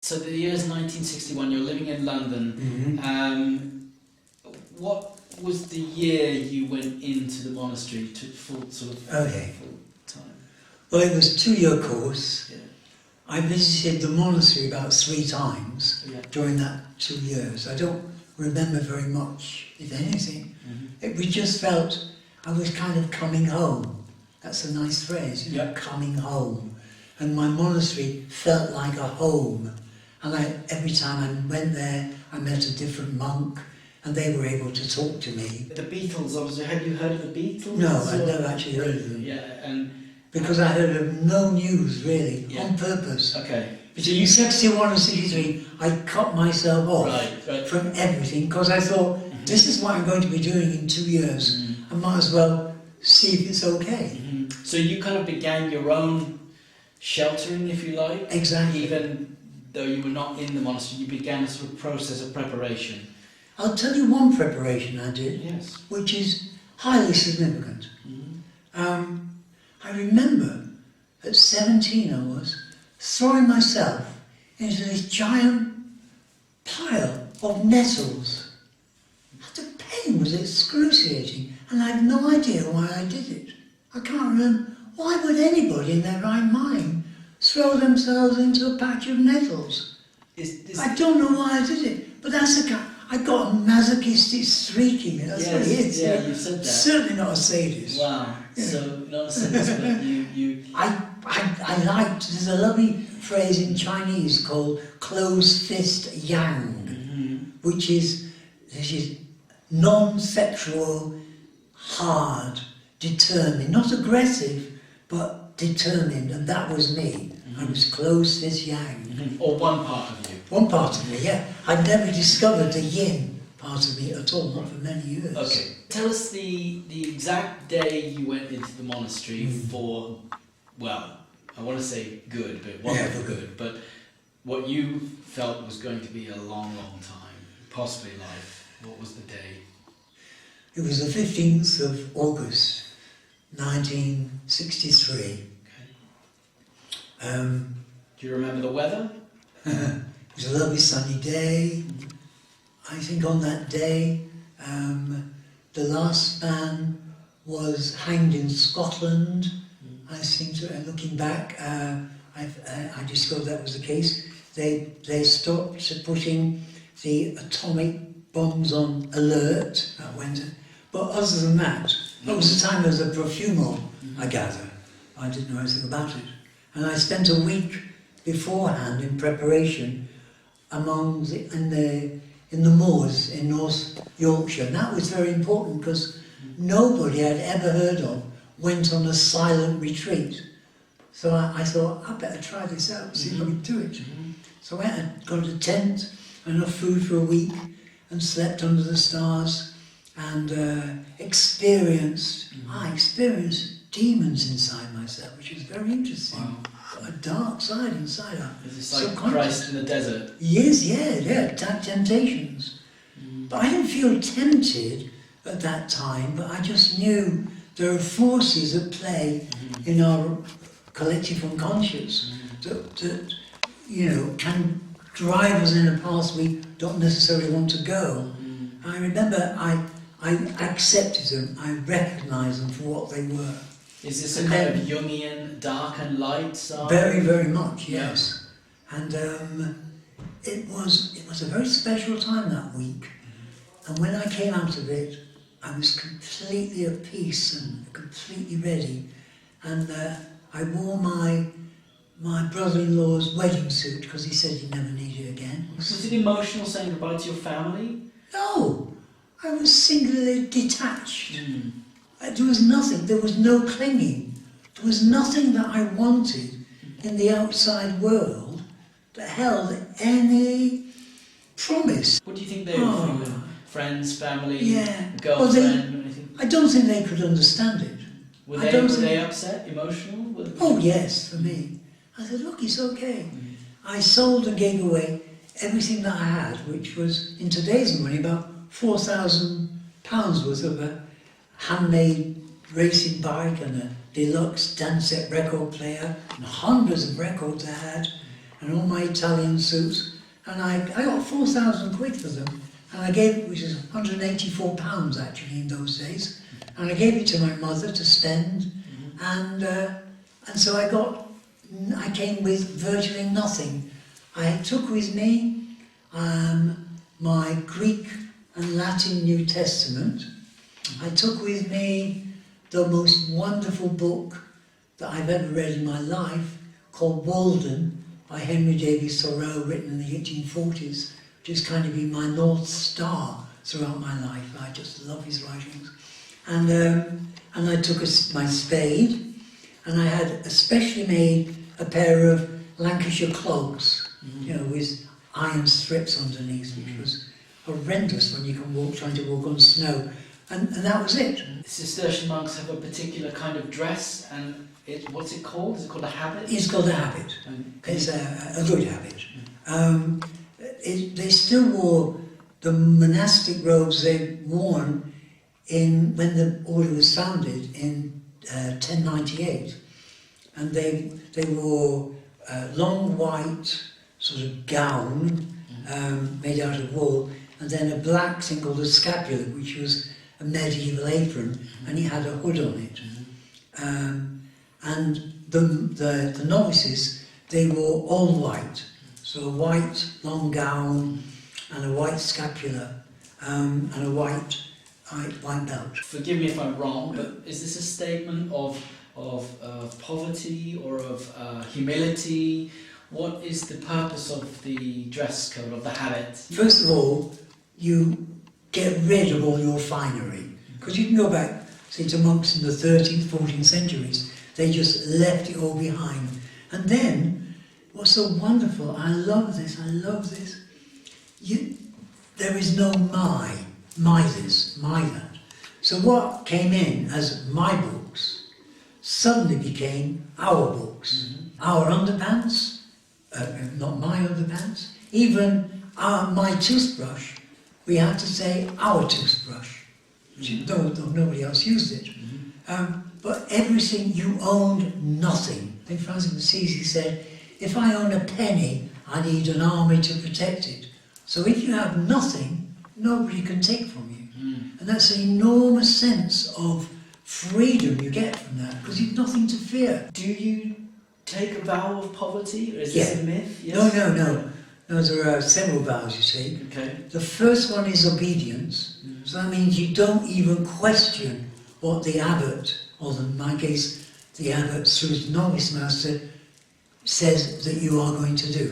So the year is 1961, you're living in London. What was the year you went into the monastery to full time? Well, it was a 2-year course. Yeah. I visited the monastery about 3 times during that 2 years. I don't remember very much, if anything. We just felt I was kind of coming home. That's a nice phrase, you know, coming home. And my monastery felt like a home. And every time I went there, I met a different monk, and they were able to talk to me. The Beatles, obviously, had you heard of the Beatles? No, I'd never actually heard of them. Yeah, and because I heard of no news, really, on purpose. Okay. Between 61 and 63, I cut myself off from everything, because I thought, this is what I'm going to be doing in 2 years. I might as well see if it's okay. So you kind of began your own sheltering, if you like? Exactly. Even though you were not in the monastery, you began a sort of process of preparation. I'll tell you one preparation I did, Yes. which is highly significant. I remember at 17 I was throwing myself into this giant pile of nettles. The pain was excruciating, and I had no idea why I did it. I can't remember. Why would anybody in their right mind throw themselves into a patch of nettles? I don't know why I did it, but that's the kind. I got a masochistic streak in me. That's what it is. Yeah, you said that. Certainly not a sadist. Wow. Yeah. So not a sadist, but you. I liked. There's a lovely phrase in Chinese called "closed fist yang," which is non-sexual, hard, determined, not aggressive, but determined, and that was me. I was closed fist yang. Or one part of you. One part of me, yeah. I'd never discovered the yin part of me at all, not for many years. Okay. Tell us the exact day you went into the monastery for, well, I want to say good, but it wasn't for good, but what you felt was going to be a long, long time, possibly life. What was the day? It was the 15th of August, 1963. Okay. Do you remember the weather? It was a lovely sunny day. I think on that day, the last man was hanged in Scotland. I seem to, looking back, I discovered that was the case. They stopped putting the atomic bombs on alert that winter. But other than that, that was the time there was a profumo, I gather. I didn't know anything about it. And I spent a week beforehand in preparation in the moors in North Yorkshire. And that was very important because nobody I'd ever heard of went on a silent retreat. So I thought, I better try this out, see if I can do it. So I went and got a tent, enough food for a week, and slept under the stars, and experienced demons inside myself, which was very interesting. Wow. Got a dark side inside. It's like Christ in the desert. Yes, temptations. But I didn't feel tempted at that time, but I just knew there are forces at play in our collective unconscious that can drive us in a path we don't necessarily want to go. I remember I accepted them, I recognised them for what they were. Is this a kind of Jungian dark and light side? Very, very much, yes. And it was a very special time that week. And when I came out of it, I was completely at peace and completely ready. And I wore my brother-in-law's wedding suit because he said he'd never need it again. Was it emotional saying goodbye to your family? No, I was singularly detached. There was nothing, there was no clinging. There was nothing that I wanted in the outside world that held any promise. What do you think they were feeling? Friends, family, girlfriend, well, anything? I don't think they could understand it. Were they upset, emotional? Oh yes, for me. I said, look, it's okay. I sold and gave away everything that I had, which was, in today's money, about £4,000 worth of a handmade racing bike and a deluxe dance set record player and hundreds of records I had, and all my Italian suits, and I got 4,000 quid for them, and I gave it, which is £184 actually in those days, and I gave it to my mother to spend, and so I came with virtually nothing. I took with me my Greek and Latin New Testament. I took with me the most wonderful book that I've ever read in my life, called Walden by Henry David Thoreau, written in the 1840s, which has kind of been my North Star throughout my life. I just love his writings. And I took my spade, and I had especially made a pair of Lancashire clogs, you know, with iron strips underneath, which was horrendous when you can trying to walk on snow. And that was it. Cistercian monks have a particular kind of dress, and what's it called? Is it called a habit? It's called a habit. It's a good habit. They still wore the monastic robes they'd worn when the order was founded in 1098. And they wore a long white sort of gown made out of wool, and then a black thing called a scapula, which was a medieval apron, and it had a hood on it. And the novices, they wore all white, so a white long gown and a white scapula and a white belt. Forgive me if I'm wrong, but is this a statement of poverty or of humility? What is the purpose of the dress code, of the habit? First of all, you get rid of all your finery, because you can go back, say, to monks in the 13th, 14th centuries. They just left it all behind. And then, what's so wonderful, I love this, there is no my this, my that. So what came in as my books suddenly became our books. Our underpants, not my underpants, even my toothbrush, we had to say our toothbrush. Nobody else used it. But everything, you owned nothing. I think Francis of Assisi said, if I own a penny, I need an army to protect it. So if you have nothing, nobody can take from you. And that's an enormous sense of freedom you get from that, because you've nothing to fear. Do you take a vow of poverty, or is this a myth? Yes? No, there are several vows you take. Okay. The first one is obedience. So that means you don't even question what the abbot, or in my case, the abbot through his novice master, says that you are going to do.